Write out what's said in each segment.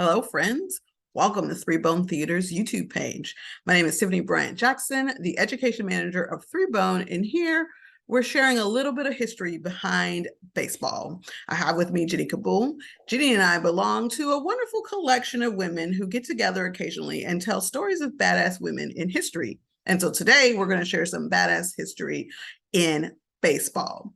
Hello, friends. Welcome to Three Bone Theater's YouTube page. My name is Tiffany Bryant Jackson, the education manager of Three Bone, and here we're sharing a little bit of history behind baseball. I have with me Jenny Kabool. Jenny and I belong to a wonderful collection of women who get together occasionally and tell stories of badass women in history. And so today we're going to share some badass history in baseball.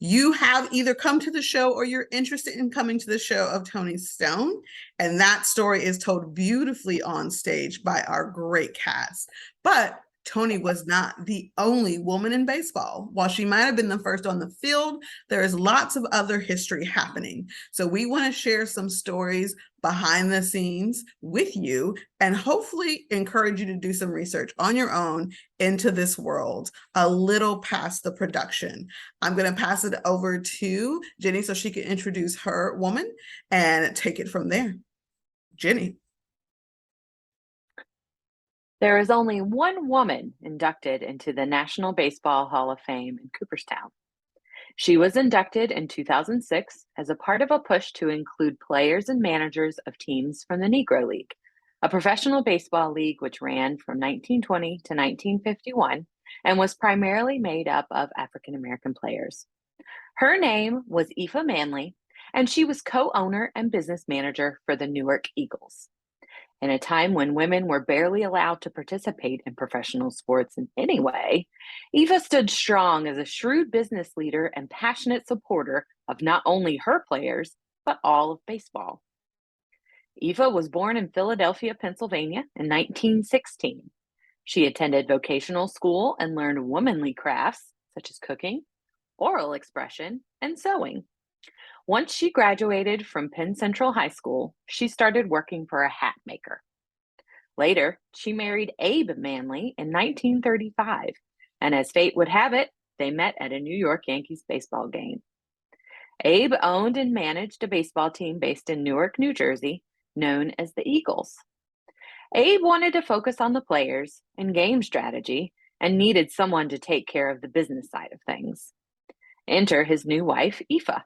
You have either come to the show or you're interested in coming to the show of Toni Stone, and that story is told beautifully on stage by our great cast. But Toni was not the only woman in baseball. While she might have been the first on the field, there is lots of other history happening. So we want to share some stories behind the scenes with you and hopefully encourage you to do some research on your own into this world, a little past the production. I'm going to pass it over to Jenny so she can introduce her woman and take it from there. Jenny. There is only one woman inducted into the National Baseball Hall of Fame in Cooperstown. She was inducted in 2006 as a part of a push to include players and managers of teams from the Negro League, a professional baseball league which ran from 1920 to 1951 and was primarily made up of African American players. Her name was Eva Manley, and she was co-owner and business manager for the Newark Eagles. In a time when women were barely allowed to participate in professional sports in any way, Eva stood strong as a shrewd business leader and passionate supporter of not only her players, but all of baseball. Eva was born in Philadelphia, Pennsylvania in 1916. She attended vocational school and learned womanly crafts such as cooking, oral expression, and sewing. Once she graduated from Penn Central High School, she started working for a hat maker. Later, she married Abe Manley in 1935, and as fate would have it, they met at a New York Yankees baseball game. Abe owned and managed a baseball team based in Newark, New Jersey, known as the Eagles. Abe wanted to focus on the players and game strategy and needed someone to take care of the business side of things. Enter his new wife, Eva.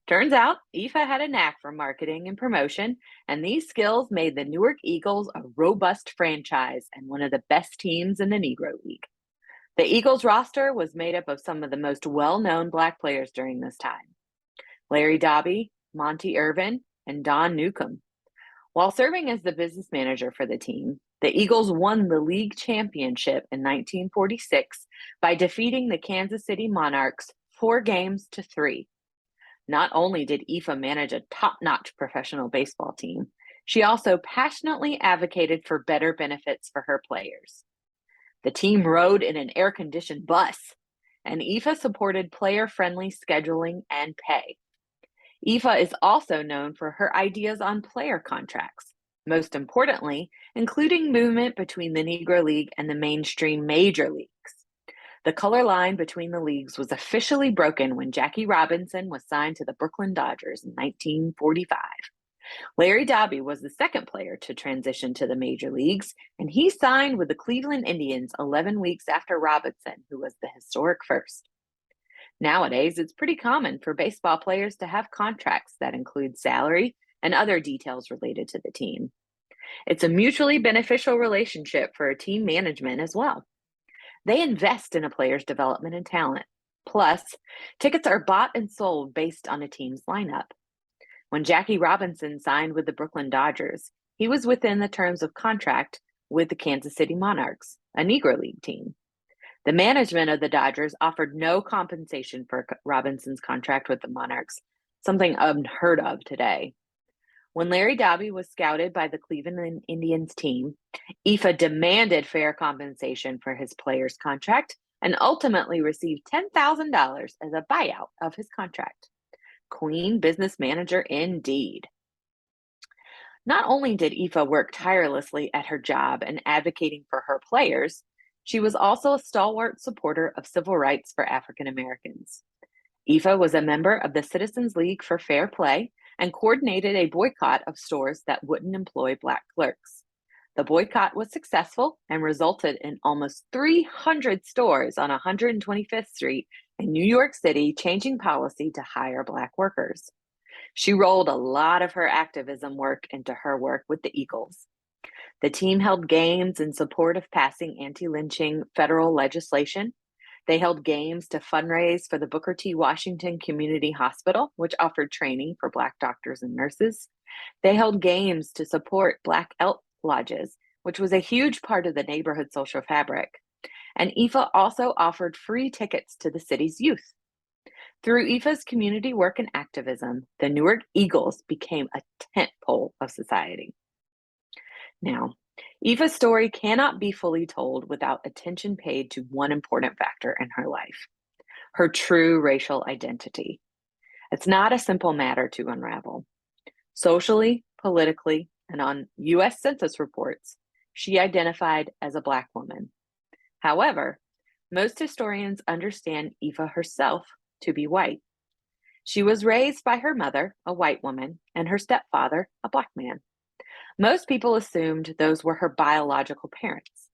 Turns out, Eva had a knack for marketing and promotion, and these skills made the Newark Eagles a robust franchise and one of the best teams in the Negro League. The Eagles roster was made up of some of the most well-known Black players during this time: Larry Doby, Monty Irvin, and Don Newcomb. While serving as the business manager for the team, the Eagles won the league championship in 1946 by defeating the Kansas City Monarchs 4-3. Not only did Eva manage a top-notch professional baseball team, she also passionately advocated for better benefits for her players. The team rode in an air-conditioned bus, and Eva supported player-friendly scheduling and pay. Eva is also known for her ideas on player contracts, most importantly, including movement between the Negro League and the mainstream major leagues. The color line between the leagues was officially broken when Jackie Robinson was signed to the Brooklyn Dodgers in 1945. Larry Doby was the second player to transition to the major leagues, and he signed with the Cleveland Indians 11 weeks after Robinson, who was the historic first. Nowadays, it's pretty common for baseball players to have contracts that include salary and other details related to the team. It's a mutually beneficial relationship for team management as well. They invest in a player's development and talent. Plus, tickets are bought and sold based on a team's lineup. When Jackie Robinson signed with the Brooklyn Dodgers, he was within the terms of contract with the Kansas City Monarchs, a Negro League team. The management of the Dodgers offered no compensation for Robinson's contract with the Monarchs, something unheard of today. When Larry Doby was scouted by the Cleveland Indians team, Eva demanded fair compensation for his player's contract and ultimately received $10,000 as a buyout of his contract. Queen business manager indeed. Not only did Eva work tirelessly at her job and advocating for her players, she was also a stalwart supporter of civil rights for African Americans. Eva was a member of the Citizens League for Fair Play and coordinated a boycott of stores that wouldn't employ Black clerks. The boycott was successful and resulted in almost 300 stores on 125th Street in New York City changing policy to hire Black workers. She rolled a lot of her activism work into her work with the Eagles. The team held games in support of passing anti-lynching federal legislation. They held games to fundraise for the Booker T. Washington Community Hospital, which offered training for Black doctors and nurses. They held games to support Black elk lodges, which was a huge part of the neighborhood social fabric. And IFA also offered free tickets to the city's youth. Through IFA's community work and activism, the Newark Eagles became a tentpole of society. Now, Eva's story cannot be fully told without attention paid to one important factor in her life: her true racial identity. It's not a simple matter to unravel. Socially, politically, and on US Census reports, she identified as a Black woman. However, most historians understand Eva herself to be white. She was raised by her mother, a white woman, and her stepfather, a Black man. Most people assumed those were her biological parents.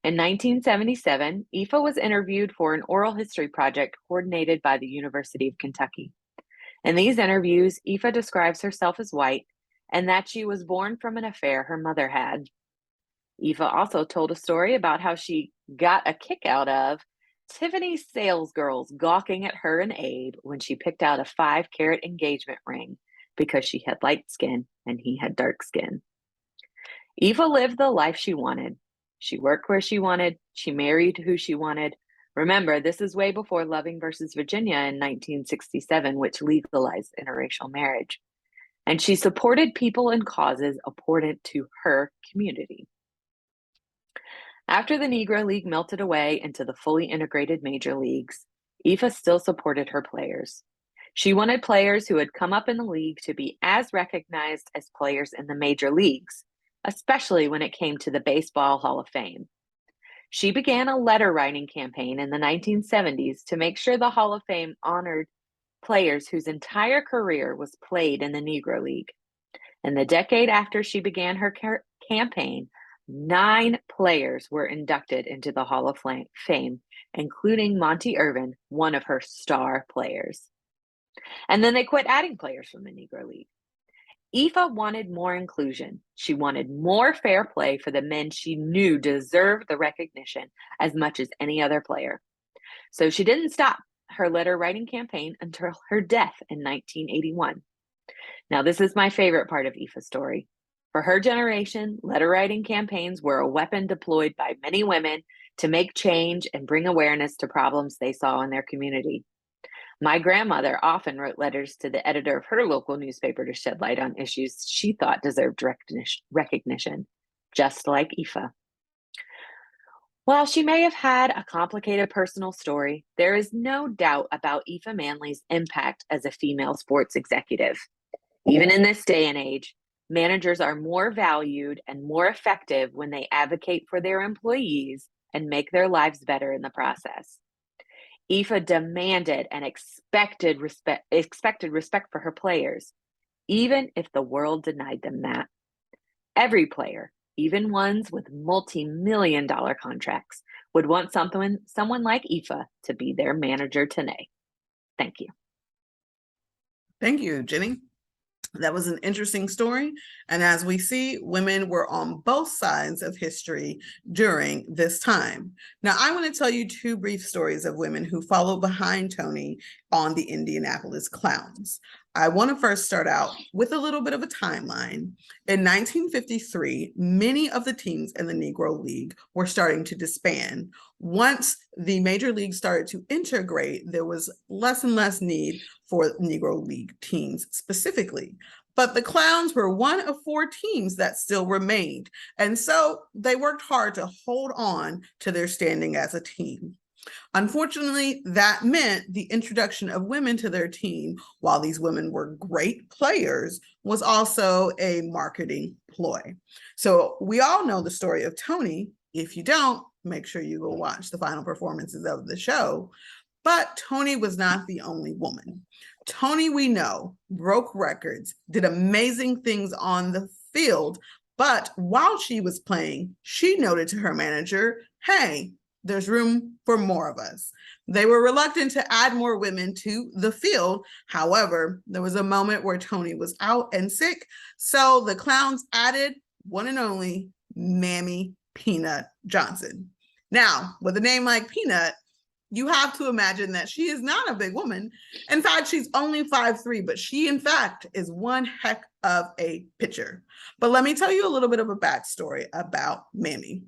In 1977, Eva was interviewed for an oral history project coordinated by the University of Kentucky. In these interviews, Eva describes herself as white and that she was born from an affair her mother had. Eva also told a story about how she got a kick out of Tiffany's salesgirls gawking at her and Abe when she picked out a 5-carat engagement ring because she had light skin and he had dark skin. Eva lived the life she wanted. She worked where she wanted. She married who she wanted. Remember, this is way before Loving versus Virginia in 1967, which legalized interracial marriage. And she supported people and causes important to her community. After the Negro League melted away into the fully integrated major leagues, Eva still supported her players. She wanted players who had come up in the league to be as recognized as players in the major leagues, especially when it came to the Baseball Hall of Fame. She began a letter writing campaign in the 1970s to make sure the Hall of Fame honored players whose entire career was played in the Negro League. In the decade after she began her campaign, 9 players were inducted into the Hall of Fame, including Monty Irvin, one of her star players. And then they quit adding players from the Negro League. Eva wanted more inclusion. She wanted more fair play for the men she knew deserved the recognition as much as any other player. So she didn't stop her letter writing campaign until her death in 1981. Now, this is my favorite part of Eva's story. For her generation, letter writing campaigns were a weapon deployed by many women to make change and bring awareness to problems they saw in their community. My grandmother often wrote letters to the editor of her local newspaper to shed light on issues she thought deserved recognition, just like Eva. While she may have had a complicated personal story, there is no doubt about Eva Manley's impact as a female sports executive. Even in this day and age, managers are more valued and more effective when they advocate for their employees and make their lives better in the process. Eva demanded and expected respect for her players, even if the world denied them that. Every player, even ones with multi-million-dollar contracts, would want someone like Eva to be their manager today. Thank you. Thank you, Jenny. That was an interesting story. And as we see, women were on both sides of history during this time. Now, I want to tell you 2 brief stories of women who followed behind Tony on the Indianapolis Clowns. I want to first start out with a little bit of a timeline. In 1953, many of the teams in the Negro League were starting to disband. Once the major leagues started to integrate, there was less and less need for Negro League teams specifically. But the Clowns were one of 4 teams that still remained. And so they worked hard to hold on to their standing as a team. Unfortunately, that meant the introduction of women to their team, while these women were great players, was also a marketing ploy. So we all know the story of Tony. If you don't, make sure you go watch the final performances of the show. But Tony was not the only woman. Tony, we know, broke records, did amazing things on the field, but while she was playing, she noted to her manager, hey, There's room for more of us. They were reluctant to add more women to the field. However, there was a moment where Toni was out and sick, so the clowns added one and only Mammy Peanut Johnson. Now, with a name like Peanut, you have to imagine that she is not a big woman. In fact, she's only 5'3", but she, in fact, is one heck of a pitcher. But let me tell you a little bit of a backstory about Mammy.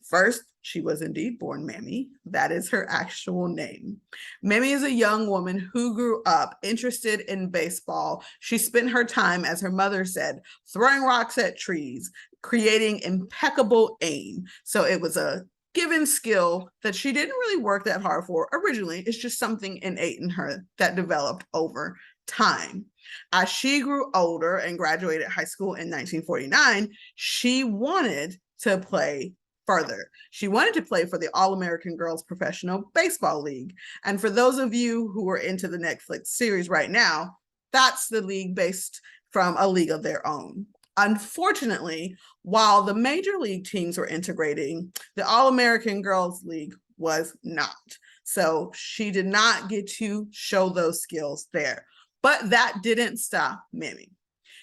First, she was indeed born Mammy. That is her actual name. Mammy is a young woman who grew up interested in baseball. She spent her time, as her mother said, throwing rocks at trees, creating impeccable aim. So it was a given skill that she didn't really work that hard for originally. It's just something innate in her that developed over time. As she grew older and graduated high school in 1949, she wanted to play further. She wanted to play for the All-American Girls Professional Baseball League. And for those of you who are into the Netflix series right now, that's the league based from a league of their own. Unfortunately, while the major league teams were integrating, the All-American Girls League was not. So she did not get to show those skills there. But that didn't stop Mammy.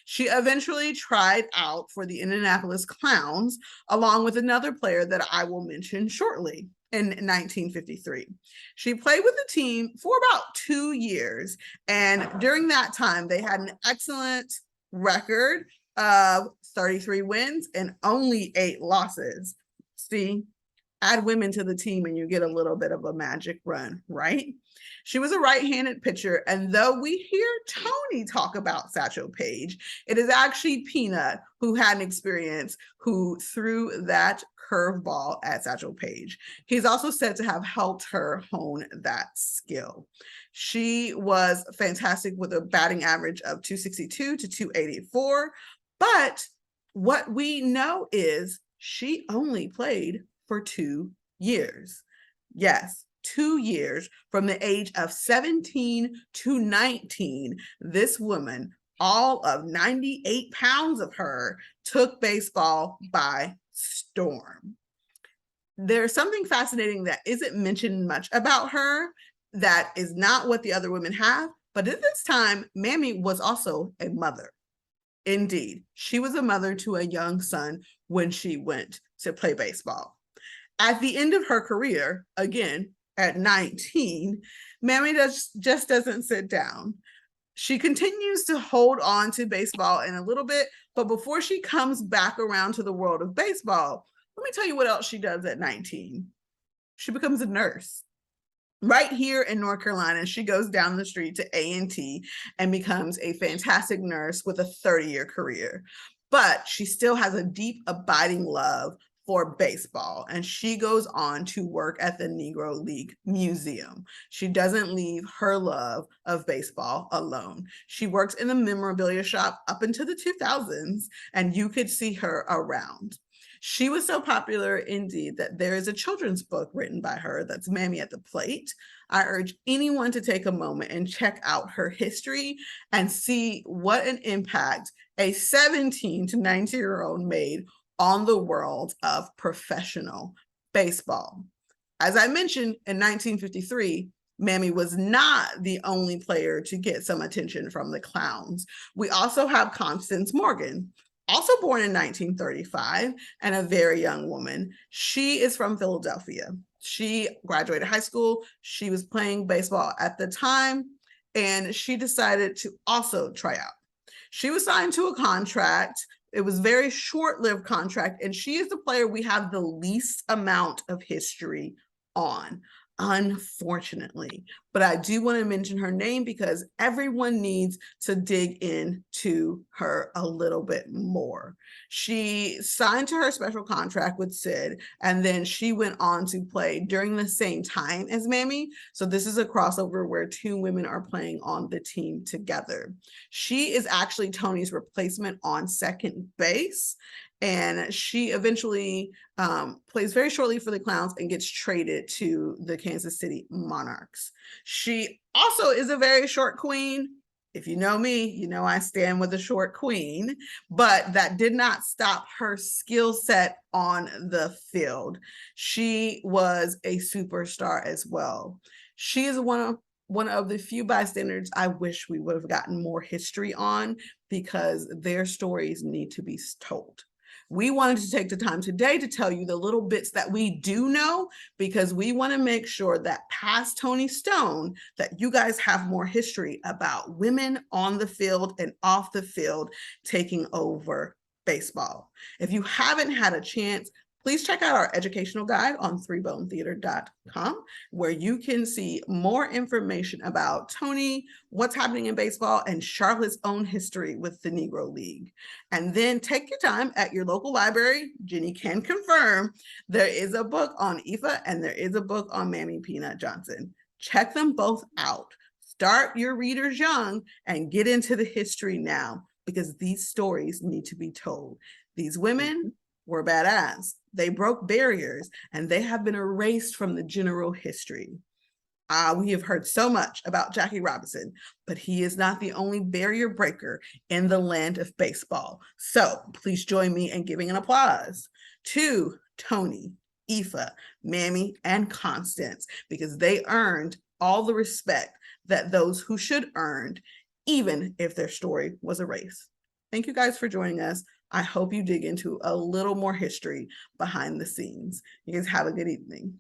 She eventually tried out for the Indianapolis Clowns, along with another player that I will mention shortly, in 1953. She played with the team for about 2 years, and during that time, they had an excellent record of 33 wins and only 8 losses. See, add women to the team and you get a little bit of a magic run, right? She was a right-handed pitcher, and though we hear Toni talk about Satchel Paige, it is actually Peanut who had an experience who threw that curveball at Satchel Paige. He's also said to have helped her hone that skill. She was fantastic with a batting average of 262 to 284, but what we know is she only played for 2 years. Yes, 2 years, from the age of 17 to 19. This woman, all of 98 pounds of her, took baseball by storm. There's something fascinating that isn't mentioned much about her that is not what the other women have, but at this time, Mammy was also a mother. Indeed, she was a mother to a young son when she went to play baseball. At the end of her career, again, at 19, Mammy just doesn't sit down. She continues to hold on to baseball in a little bit, but before she comes back around to the world of baseball, let me tell you what else she does at 19. She becomes a nurse. Right here in North Carolina, she goes down the street to A&T and becomes a fantastic nurse with a 30-year career. But she still has a deep, abiding love for baseball, and she goes on to work at the Negro League Museum. She doesn't leave her love of baseball alone. She works in the memorabilia shop up into the 2000s, and you could see her around. She was so popular indeed that there is a children's book written by her that's Mammy at the Plate. I urge anyone to take a moment and check out her history and see what an impact a 17 to 19-year-old made on the world of professional baseball. As I mentioned, in 1953, Mammy was not the only player to get some attention from the Clowns. We also have Constance Morgan, also born in 1935 and a very young woman. She is from Philadelphia. She graduated high school. She was playing baseball at the time, and she decided to also try out. She was signed to a contract. It was a very short-lived contract, and she is the player we have the least amount of history on, unfortunately. But I do want to mention her name because everyone needs to dig into her a little bit more. She signed to her special contract with Sid, and then she went on to play during the same time as Mammy. So this is a crossover where 2 women are playing on the team together. She is actually Toni's replacement on second base, and she eventually plays very shortly for the Clowns and gets traded to the Kansas City Monarchs. She also is a very short queen. If you know me, you know I stand with the short queen, but that did not stop her skill set on the field. She was a superstar as well. She is one of the few bystanders I wish we would have gotten more history on, because their stories need to be told. We wanted to take the time today to tell you the little bits that we do know, because we want to make sure that past Toni Stone, that you guys have more history about women on the field and off the field taking over baseball. If you haven't had a chance, please check out our educational guide on threebonetheater.com, where you can see more information about Toni, what's happening in baseball, and Charlotte's own history with the Negro League. And then take your time at your local library. Jenny can confirm there is a book on Eva and there is a book on Mammy Peanut Johnson. Check them both out. Start your readers young and get into the history now, because these stories need to be told. These women were badass. They broke barriers, and they have been erased from the general history. We have heard so much about Jackie Robinson, but he is not the only barrier breaker in the land of baseball. So please join me in giving an applause to Toni, Eva, Mammy, and Constance, because they earned all the respect that those who should earned, even if their story was erased. Thank you guys for joining us. I hope you dig into a little more history behind the scenes. You guys have a good evening.